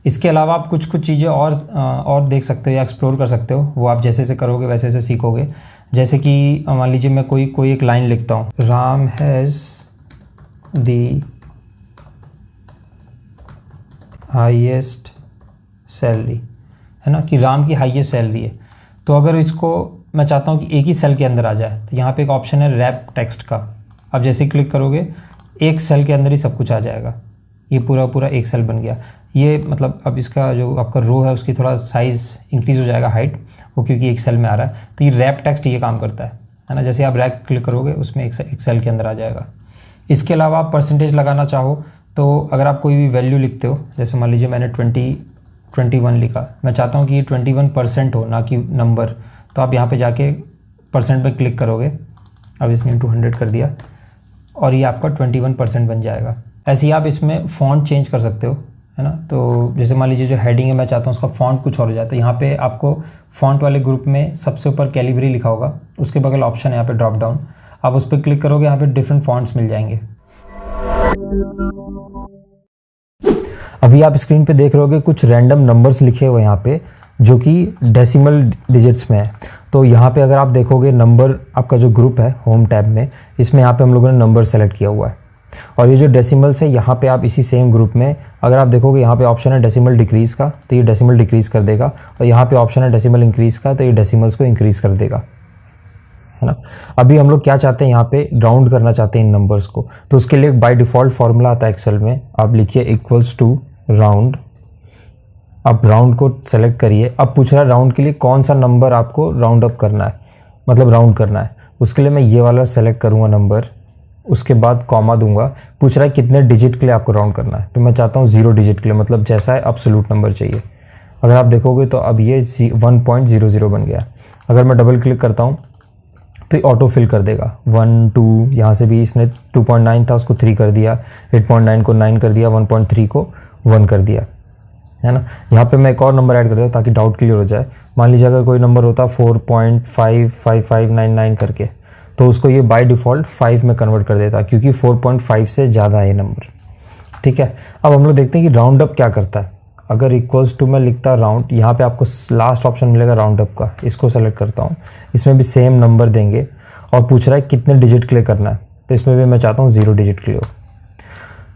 इसके अलावा आप कुछ कुछ चीज़ें और देख सकते हो या एक्सप्लोर कर सकते हो, वो आप जैसे जैसे करोगे वैसे वैसे सीखोगे। जैसे कि मान लीजिए मैं कोई एक लाइन लिखता हूँ, Ram has the highest salary, है ना, कि राम की हाईएस्ट सैलरी है। तो अगर इसको मैं चाहता हूँ कि एक ही सेल के अंदर आ जाए, तो यहाँ पे एक ऑप्शन है रैप टेक्स्ट का। अब जैसे ही क्लिक करोगे एक सेल के अंदर ही सब कुछ आ जाएगा, ये पूरा एक सेल बन गया। ये मतलब अब इसका जो आपका रो है उसकी थोड़ा साइज़ इंक्रीज़ हो जाएगा, हाइट, वो क्योंकि एक सेल में आ रहा है। तो ये रैप टेक्स्ट ये काम करता है ना। जैसे आप रैप क्लिक करोगे उसमें एक सेल के अंदर आ जाएगा। इसके अलावा आप परसेंटेज लगाना चाहो तो अगर आप कोई भी वैल्यू लिखते हो, जैसे मान लीजिए मैंने 21 लिखा, मैं चाहता हूँ कि ये 21% हो, ना कि नंबर, तो आप यहाँ पे जाके परसेंट पे क्लिक करोगे। अब इसने 200 कर दिया और ये आपका 21% बन जाएगा। ऐसे ही आप इसमें फ़ॉन्ट चेंज कर सकते हो, है ना। तो जैसे मान लीजिए जो हेडिंग है मैं चाहता हूँ उसका फ़ॉन्ट कुछ और हो जाए, तो यहाँ पे आपको फ़ॉन्ट वाले ग्रुप में सबसे ऊपर कैलिबरी लिखा होगा, उसके बगल ऑप्शन है यहाँ पे ड्रॉप डाउन, आप उस पर क्लिक करोगे, यहाँ पे डिफरेंट फ़ॉन्ट्स मिल जाएंगे। अभी आप स्क्रीन पे देख रहे होगे कुछ रैंडम नंबर्स लिखे हुए यहाँ पे जो कि डेसिमल डिजिट्स में है। तो यहाँ पे अगर आप देखोगे नंबर, आपका जो ग्रुप है होम टैब में, इसमें यहाँ पे हम लोगों ने नंबर सेलेक्ट किया हुआ है। और ये जो डेसिमल्स है यहाँ पे आप इसी सेम ग्रुप में अगर आप देखोगे यहाँ पे ऑप्शन है डेसिमल डिक्रीज़ का, तो ये डेसिमल डिक्रीज़ कर देगा। और यहाँ पे ऑप्शन है डेसिमल इंक्रीज़ का, तो ये डेसिमल्स को इंक्रीज़ कर देगा, है ना। अभी हम लोग क्या चाहते हैं, यहाँ पे राउंड करना चाहते हैं इन नंबर्स को, तो उसके लिए बाय डिफ़ॉल्ट फार्मूला आता है एक्सेल में, आप लिखिए इक्वल्स टू राउंड। अब राउंड को सेलेक्ट करिए। अब पूछ रहा है राउंड के लिए कौन सा नंबर आपको राउंड अप करना है, मतलब राउंड करना है। उसके लिए मैं ये वाला सेलेक्ट करूँगा नंबर, उसके बाद कॉमा दूंगा। पूछ रहा है कितने डिजिट के लिए आपको राउंड करना है, तो मैं चाहता हूँ 0 डिजिट के लिए, मतलब जैसा है एब्सोल्यूट नंबर चाहिए। अगर आप देखोगे तो अब ये 1.00 बन गया। अगर मैं डबल क्लिक करता हूँ तो ये ऑटो फिल कर देगा 1 2, यहाँ से भी इसने 2.9 था उसको 3 कर दिया, 8.9 को 9 कर दिया, 1.3 को 1 कर दिया, है ना। यहाँ पे मैं एक और नंबर ऐड कर देता ताकि डाउट क्लियर हो जाए। मान लीजिए अगर कोई नंबर होता 4.55599 करके, तो उसको ये बाय डिफ़ॉल्ट 5 में कन्वर्ट कर देता, क्योंकि 4.5 से ज़्यादा है ये नंबर, ठीक है। अब हम लोग देखते हैं कि राउंड अप क्या करता है। अगर इक्वल्स टू में लिखता राउंड, यहाँ पे आपको लास्ट ऑप्शन मिलेगा राउंड अप का, इसको सेलेक्ट करता हूँ। इसमें भी सेम नंबर देंगे और पूछ रहा है कितने डिजिट के लिए करना है, तो इसमें भी मैं चाहता हूँ 0 डिजिट के लिए हो।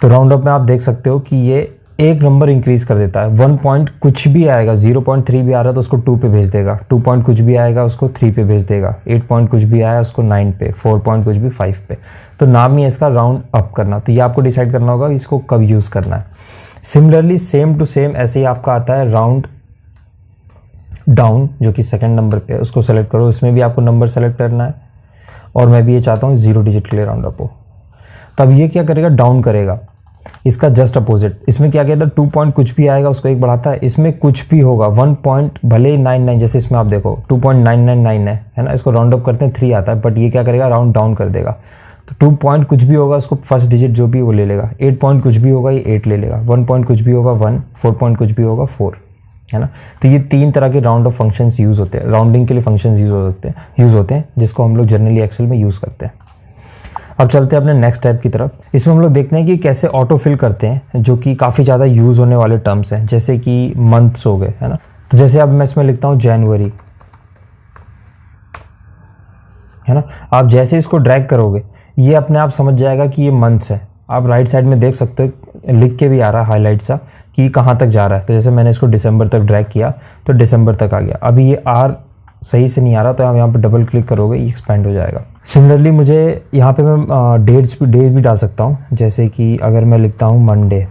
तो राउंड अप में आप देख सकते हो कि ये एक नंबर इंक्रीज़ कर देता है। 1 पॉइंट कुछ भी आएगा, 0.3 भी आ रहा है तो उसको 2 पे भेज देगा, 2 पॉइंट कुछ भी आएगा उसको 3 पे भेज देगा, 8 पॉइंट कुछ भी आया उसको 9 पे, 4 पॉइंट कुछ भी 5 पे। तो नाम ही है इसका राउंड अप करना। तो ये आपको डिसाइड करना होगा इसको कब यूज़ करना है। सिमिलरली सेम टू सेम ऐसे ही आपका आता है राउंड डाउन, जो कि सेकंड नंबर पे है, उसको सेलेक्ट करो। इसमें भी आपको नंबर सेलेक्ट करना है और मैं भी ये चाहता हूँ 0 डिजिट के लिए राउंड अप हो। तब ये क्या करेगा, डाउन करेगा। इसका जस्ट अपोजिट, इसमें क्या कहता है 2 पॉइंट कुछ भी आएगा उसको 1 बढ़ाता है, इसमें कुछ भी होगा 1 पॉइंट भले ही 99, जैसे इसमें आप देखो 2.999 है ना, इसको राउंड अप करते हैं 3 आता है, बट ये क्या करेगा राउंड डाउन कर देगा। तो 2 पॉइंट कुछ भी होगा उसको फर्स्ट डिजिट जो भी वो ले लेगा, 8 पॉइंट कुछ भी होगा ये 8 ले लेगा, 1 पॉइंट कुछ भी होगा 1, 4 पॉइंट कुछ भी होगा 4, है ना। तो ये 3 तरह के राउंड ऑफ फंक्शंस यूज़ होते हैं, राउंडिंग के लिए फंक्शंस यूज़ होते हैं जिसको हम लोग जनरली एक्सेल में यूज़ करते हैं। अब चलते हैं अपने नेक्स्ट टैब की तरफ। इसमें हम लोग देखते हैं कि कैसे ऑटो फिल करते हैं, जो कि काफ़ी ज़्यादा यूज़ होने वाले टर्म्स हैं, जैसे कि मंथ्स हो गए, है ना। तो जैसे अब मैं इसमें लिखता हूँ जनवरी, है ना। आप जैसे इसको ड्रैग करोगे ये अपने आप समझ जाएगा कि ये मंथ्स है। आप राइट साइड में देख सकते हो लिख के भी आ रहा है हाईलाइट सा कि कहाँ तक जा रहा है। तो जैसे मैंने इसको दिसंबर तक ड्रैग किया तो दिसंबर तक आ गया। अभी ये आर सही से नहीं आ रहा तो आप यहाँ पे डबल क्लिक करोगे ये एक्सपेंड हो जाएगा। सिमिलरली मुझे यहाँ पे मैं डेट भी डाल सकता हूँ, जैसे कि अगर मैं लिखता हूँ मंडे,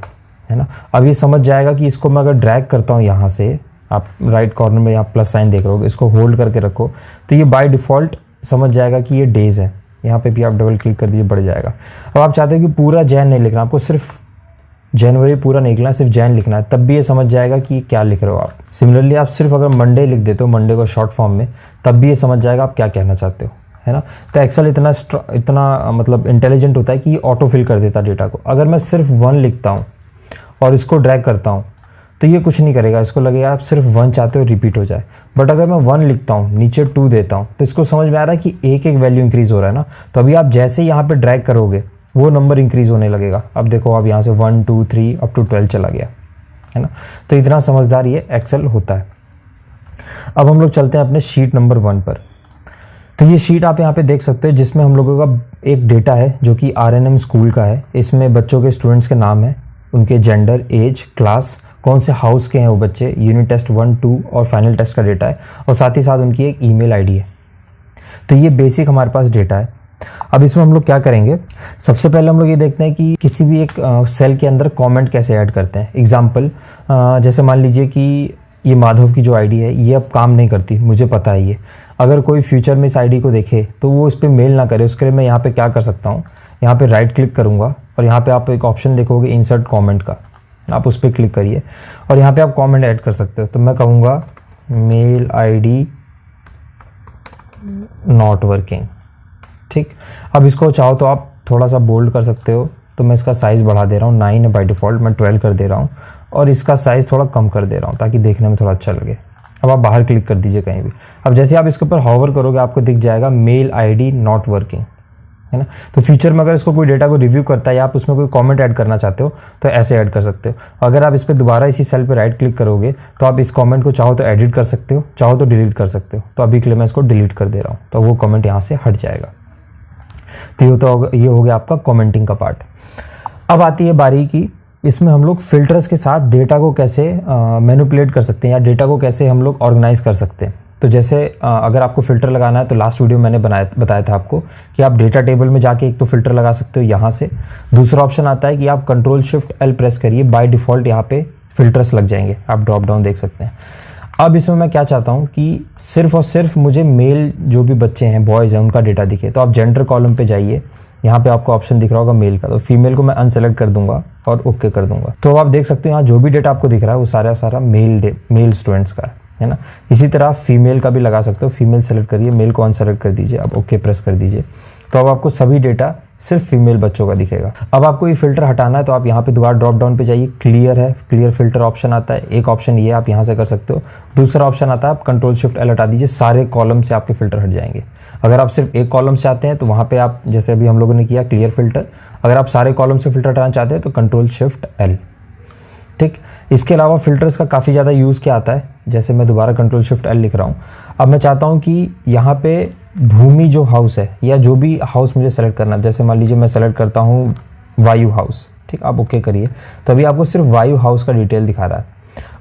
है ना। अब ये समझ जाएगा कि इसको मैं अगर ड्रैग करता हूँ यहाँ से, आप राइट कॉर्नर में यहाँ प्लस साइन देख रहे हो, इसको होल्ड करके रखो तो ये बाय डिफ़ॉल्ट समझ जाएगा कि ये डेज़ है। यहाँ पे भी आप डबल क्लिक कर दीजिए, बढ़ जाएगा। अब आप चाहते हो कि पूरा जैन नहीं लिखना, आपको सिर्फ जनवरी पूरा नहीं लिखना है, सिर्फ जैन लिखना है, तब भी ये समझ जाएगा कि क्या लिख रहे हो आप। सिमिलरली आप सिर्फ अगर मंडे लिख देते हो, मंडे को शॉर्ट फॉर्म में, तब भी ये समझ जाएगा आप क्या कहना चाहते हो, है ना। तो एक्सेल इतना मतलब इंटेलिजेंट होता है कि ये ऑटो फिल कर देता है डेटा को। अगर मैं सिर्फ 1 लिखता हूँ और इसको ड्रैग करता हूँ तो ये कुछ नहीं करेगा, इसको लगेगा आप सिर्फ 1 चाहते हो रिपीट हो जाए। बट अगर मैं 1 लिखता हूँ नीचे 2 देता हूँ तो इसको समझ में आ रहा है कि एक एक वैल्यू इंक्रीज़ हो रहा है ना। तो अभी आप जैसे यहाँ पे ड्रैग करोगे वो नंबर इंक्रीज़ होने लगेगा। अब देखो आप यहाँ से 1 2 3 अप टू 12 चला गया, है ना। तो इतना समझदार ये एक्सेल होता है। अब हम लोग चलते हैं अपने शीट नंबर 1 पर। तो ये शीट आप यहाँ पे देख सकते हो जिसमें हम लोगों का एक डेटा है जो कि RNM स्कूल का है। इसमें बच्चों के स्टूडेंट्स के नाम है, उनके जेंडर, एज, क्लास, कौन से हाउस के हैं वो बच्चे, यूनिट टेस्ट 1, 2 और फाइनल टेस्ट का डेटा है, और साथ ही साथ उनकी एक ईमेल आईडी है। तो ये बेसिक हमारे पास डेटा है। अब इसमें हम लोग क्या करेंगे, सबसे पहले हम लोग ये देखते हैं कि किसी भी एक सेल के अंदर कमेंट कैसे ऐड करते हैं। एग्जांपल जैसे मान लीजिए कि ये माधव की जो आईडी है ये अब काम नहीं करती, मुझे पता है ये। अगर कोई फ्यूचर में इस आईडी को देखे तो वो इस पर मेल ना करे, उसके लिए मैं यहाँ पे क्या कर सकता हूँ, यहाँ पे राइट क्लिक करूँगा और यहाँ पे आप एक ऑप्शन देखोगे इंसर्ट कमेंट का, आप उस पर क्लिक करिए और यहाँ पे आप कमेंट ऐड कर सकते हो। तो मैं कहूँगा मेल आईडी नॉट वर्किंग, ठीक। अब इसको चाहो तो आप थोड़ा सा बोल्ड कर सकते हो, तो मैं इसका साइज़ बढ़ा दे रहा हूँ, 9 है बाय डिफ़ॉल्ट, मैं 12 कर दे रहा हूँ और इसका साइज़ थोड़ा कम कर दे रहा हूँ ताकि देखने में थोड़ा अच्छा लगे। अब आप बाहर क्लिक कर दीजिए कहीं भी। अब जैसे आप इसके ऊपर हॉवर करोगे आपको दिख जाएगा मेल आईडी नॉट वर्किंग, है ना। तो फ्यूचर में अगर इसको कोई डेटा को रिव्यू करता है या आप उसमें कोई कमेंट ऐड करना चाहते हो तो ऐसे ऐड कर सकते हो। अगर आप इस पर दोबारा इसी सेल पर राइट क्लिक करोगे तो आप इस कमेंट को चाहो तो एडिट कर सकते हो, चाहो तो डिलीट कर सकते हो। तो अभी के लिए मैं इसको डिलीट कर दे रहा हूँ, तो वो कमेंट यहाँ से हट जाएगा। तो ये हो गया आपका कमेंटिंग का पार्ट। अब आती है बारी की, इसमें हम लोग फिल्टर्स के साथ डेटा को कैसे मैनिपुलेट कर सकते हैं या डेटा को कैसे हम लोग ऑर्गेनाइज कर सकते हैं। तो जैसे अगर आपको फ़िल्टर लगाना है तो लास्ट वीडियो मैंने बताया था आपको कि आप डेटा टेबल में जाके एक तो फ़िल्टर लगा सकते हो यहाँ से। दूसरा ऑप्शन आता है कि आप Ctrl+Shift+L प्रेस करिए, बाय डिफ़ॉल्ट यहाँ पे फ़िल्टर्स लग जाएंगे, आप ड्रॉप डाउन देख सकते हैं। अब इसमें मैं क्या चाहता हूँ कि सिर्फ और सिर्फ मुझे मेल जो भी बच्चे हैं, बॉयज़ हैं, उनका डेटा दिखे। तो आप जेंडर कॉलम पे जाइए, यहाँ पे आपको ऑप्शन दिख रहा होगा मेल का, तो फीमेल को मैं अनसेलेक्ट कर दूंगा और ओके कर दूंगा। तो आप देख सकते हो यहाँ जो भी डेटा आपको दिख रहा है वो सारा मेल स्टूडेंट्स का है ना। इसी तरह फीमेल का भी लगा सकते हो, फीमेल सेलेक्ट करिए, मेल को अनसेलेक्ट कर दीजिए, अब ओके प्रेस कर दीजिए। तो अब आपको सभी डेटा सिर्फ फीमेल बच्चों का दिखेगा। अब आपको ये फिल्टर हटाना है तो आप यहाँ पे दोबारा ड्रॉप डाउन पे जाइए, क्लियर है, क्लियर फिल्टर ऑप्शन आता है। एक ऑप्शन ये आप यहाँ से कर सकते हो। दूसरा ऑप्शन आता है आप Ctrl+Shift+L हटा दीजिए, सारे कॉलम से आपके फिल्टर हट जाएंगे। अगर आप सिर्फ एक कॉलम से चाहते हैं तो वहाँ पे आप जैसे अभी हम लोगों ने किया क्लियर फिल्टर। अगर आप सारे कॉलम से फिल्टर हटाना चाहते हैं तो Ctrl+Shift+L, ठीक। इसके अलावा फिल्टर्स का काफ़ी ज़्यादा यूज़ क्या आता है, जैसे मैं दोबारा Ctrl+Shift+L लिख रहा हूँ। अब मैं चाहता हूँ कि यहाँ पे भूमि जो हाउस है या जो भी हाउस मुझे सेलेक्ट करना है, जैसे मान लीजिए मैं सेलेक्ट करता हूँ वायु हाउस, ठीक। आप ओके करिए, तो अभी आपको सिर्फ वायु हाउस का डिटेल दिखा रहा है।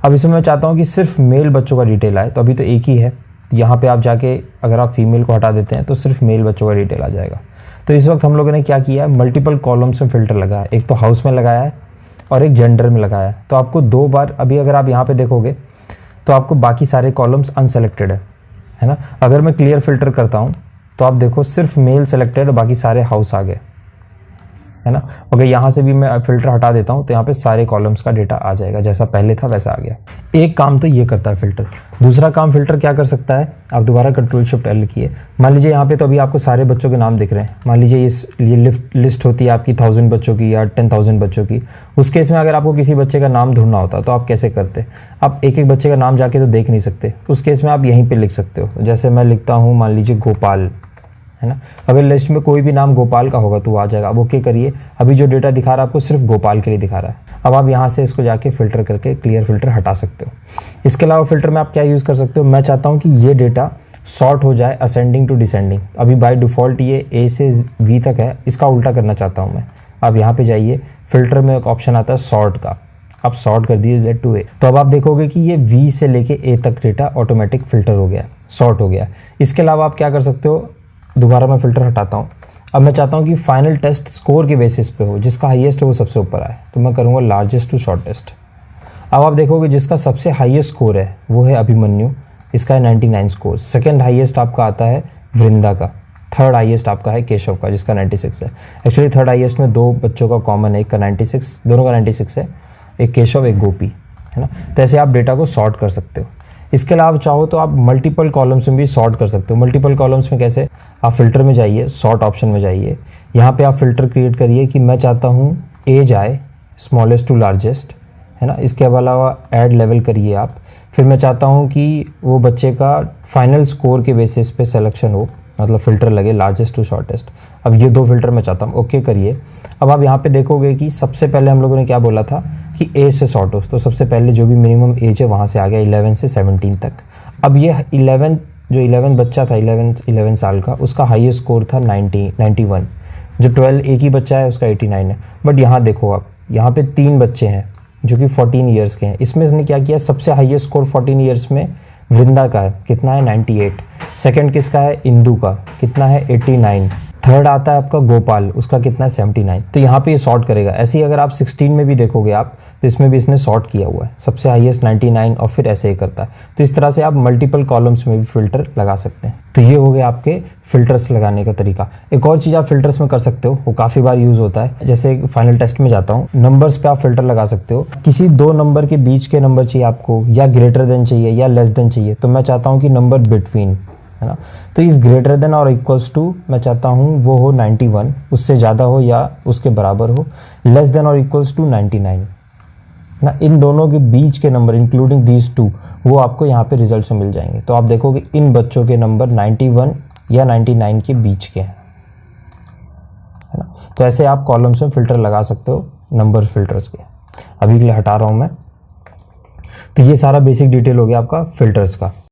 अब इसमें मैं चाहता हूँ कि सिर्फ मेल बच्चों का डिटेल आए, तो अभी तो एक ही है। यहाँ पे आप जाके अगर आप फीमेल को हटा देते हैं तो सिर्फ मेल बच्चों का डिटेल आ जाएगा। तो इस वक्त हम लोगों ने क्या किया है, मल्टीपल कॉलम्स में फ़िल्टर लगाया, एक तो हाउस में लगाया है और एक जेंडर में लगाया है। तो आपको 2 बार, अभी अगर आप यहाँ पे देखोगे तो आपको बाकी सारे कॉलम्स अनसेलेक्टेड है ना। अगर मैं क्लियर फिल्टर करता हूँ तो आप देखो सिर्फ मेल सेलेक्टेड और बाकी सारे हाउस आ गए, है ना। अगर यहाँ से भी मैं फिल्टर हटा देता हूँ तो यहाँ पे सारे कॉलम्स का डेटा आ जाएगा, जैसा पहले था वैसा आ गया। एक काम तो ये करता है फिल्टर। दूसरा काम फिल्टर क्या कर सकता है, आप दोबारा Ctrl+Shift+L किए। मान लीजिए यहाँ पे तो अभी आपको सारे बच्चों के नाम दिख रहे हैं। मान लीजिए ये लिस्ट होती है आपकी 1000 बच्चों की या 10,000 बच्चों की। उस केस में अगर आपको किसी बच्चे का नाम ढूंढना होता तो आप कैसे करते, आप एक एक बच्चे का नाम जाके तो देख नहीं सकते। उस केस में आप यहीं पर लिख सकते हो। जैसे मैं लिखता हूँ मान लीजिए गोपाल, है ना। अगर लिस्ट में कोई भी नाम गोपाल का होगा तो वो आ जाएगा। अब ओके करिए, अभी जो डेटा दिखा रहा है आपको सिर्फ गोपाल के लिए दिखा रहा है। अब आप यहाँ से इसको जाके फ़िल्टर करके क्लियर फिल्टर हटा सकते हो। इसके अलावा फ़िल्टर में आप क्या यूज़ कर सकते हो, मैं चाहता हूँ कि ये डेटा सॉर्ट हो जाए असेंडिंग टू डिसेंडिंग। अभी बाय डिफ़ॉल्ट ये A से V तक है, इसका उल्टा करना चाहता हूँ मैं। अब यहाँ पर जाइए, फ़िल्टर में एक ऑप्शन आता है सॉर्ट का, आप सॉर्ट कर दीजिए Z to A। तो अब आप देखोगे कि ये V से लेके A तक डेटा ऑटोमेटिक फ़िल्टर हो गया, सॉर्ट हो गया। इसके अलावा आप क्या कर सकते हो, दोबारा मैं फ़िल्टर हटाता हूँ। अब मैं चाहता हूँ कि फाइनल टेस्ट स्कोर के बेसिस पे हो, जिसका हाईएस्ट है वो सबसे ऊपर आए, तो मैं करूँगा लार्जेस्ट टू शॉर्टेस्ट। अब आप देखोगे जिसका सबसे हाईएस्ट स्कोर है वो है अभिमन्यु, इसका है 99 स्कोर। सेकंड हाईएस्ट आपका आता है वृंदा का, थर्ड हाईएस्ट आपका है केशव का जिसका 96 है। एक्चुअली थर्ड हाईएस्ट में 2 बच्चों का कॉमन है, एक का 96, दोनों का 96 है, एक केशव एक गोपी, है ना। तो ऐसे आप डेटा को सॉर्ट कर सकते हो। इसके अलावा चाहो तो आप मल्टीपल कॉलम्स में भी सॉर्ट कर सकते हो। मल्टीपल कॉलम्स में कैसे, आप फिल्टर में जाइए, सॉर्ट ऑप्शन में जाइए, यहाँ पे आप फिल्टर क्रिएट करिए कि मैं चाहता हूँ एज आए स्मॉलेस्ट टू लार्जेस्ट, है ना। इसके अलावा ऐड लेवल करिए आप। फिर मैं चाहता हूँ कि वो बच्चे का फाइनल स्कोर के बेसिस पे सिलेक्शन हो, मतलब फ़िल्टर लगे लार्जेस्ट टू शॉर्टेस्ट। अब ये 2 फिल्टर मैं चाहता हूँ, ओके करिए। अब आप यहाँ पे देखोगे कि सबसे पहले हम लोगों ने क्या बोला था कि एज से सॉर्ट हो, तो सबसे पहले जो भी मिनिमम एज है वहाँ से आ गया 11 से 17 तक। अब ये 11 बच्चा था 11 साल का, उसका हाईएस्ट स्कोर था 91। जो 12 एक ही बच्चा है उसका 89 है। बट यहाँ देखो आप, यहाँ पे 3 बच्चे हैं जो कि 14 ईयर्स के हैं। इसमें इसने क्या किया, सबसे हाईएस्ट स्कोर 14 ईयर्स में वृंदा का है, कितना है 98। सेकंड किसका है, इंदु का, कितना है 89। थर्ड आता है आपका गोपाल, उसका कितना है 79। तो यहाँ पे ये सॉर्ट करेगा। ऐसे ही अगर आप 16 में भी देखोगे आप, तो इसमें भी इसने सॉर्ट किया हुआ है, सबसे हाईएस्ट 99 और फिर ऐसे ही करता है। तो इस तरह से आप मल्टीपल कॉलम्स में भी फिल्टर लगा सकते हैं। तो ये हो गया आपके फिल्टर्स लगाने का तरीका। एक और चीज़ आप फिल्टर्स में कर सकते हो, वो काफ़ी बार यूज़ होता है। जैसे फाइनल टेस्ट में जाता हूँ, नंबर्स पे आप फिल्टर लगा सकते हो। किसी 2 नंबर के बीच के नंबर चाहिए आपको, या ग्रेटर देन चाहिए या लेस देन चाहिए, तो मैं चाहता हूँ कि नंबर बिटवीन, है ना। तो इस ग्रेटर देन और इक्वल्स टू मैं चाहता हूँ वो हो 91, उससे ज़्यादा हो या उसके बराबर हो। लेस देन और इक्वल्स टू 99, ना, इन दोनों के बीच के नंबर इंक्लूडिंग दीज 2 वो आपको यहाँ पे रिजल्ट में मिल जाएंगे। तो आप देखोगे इन बच्चों के नंबर 91 या 99 के बीच के हैं, है ना। तो ऐसे आप कॉलम्स में फिल्टर लगा सकते हो नंबर फिल्टर्स के। अभी के लिए हटा रहा हूँ मैं। तो ये सारा बेसिक डिटेल हो गया आपका फिल्टर्स का।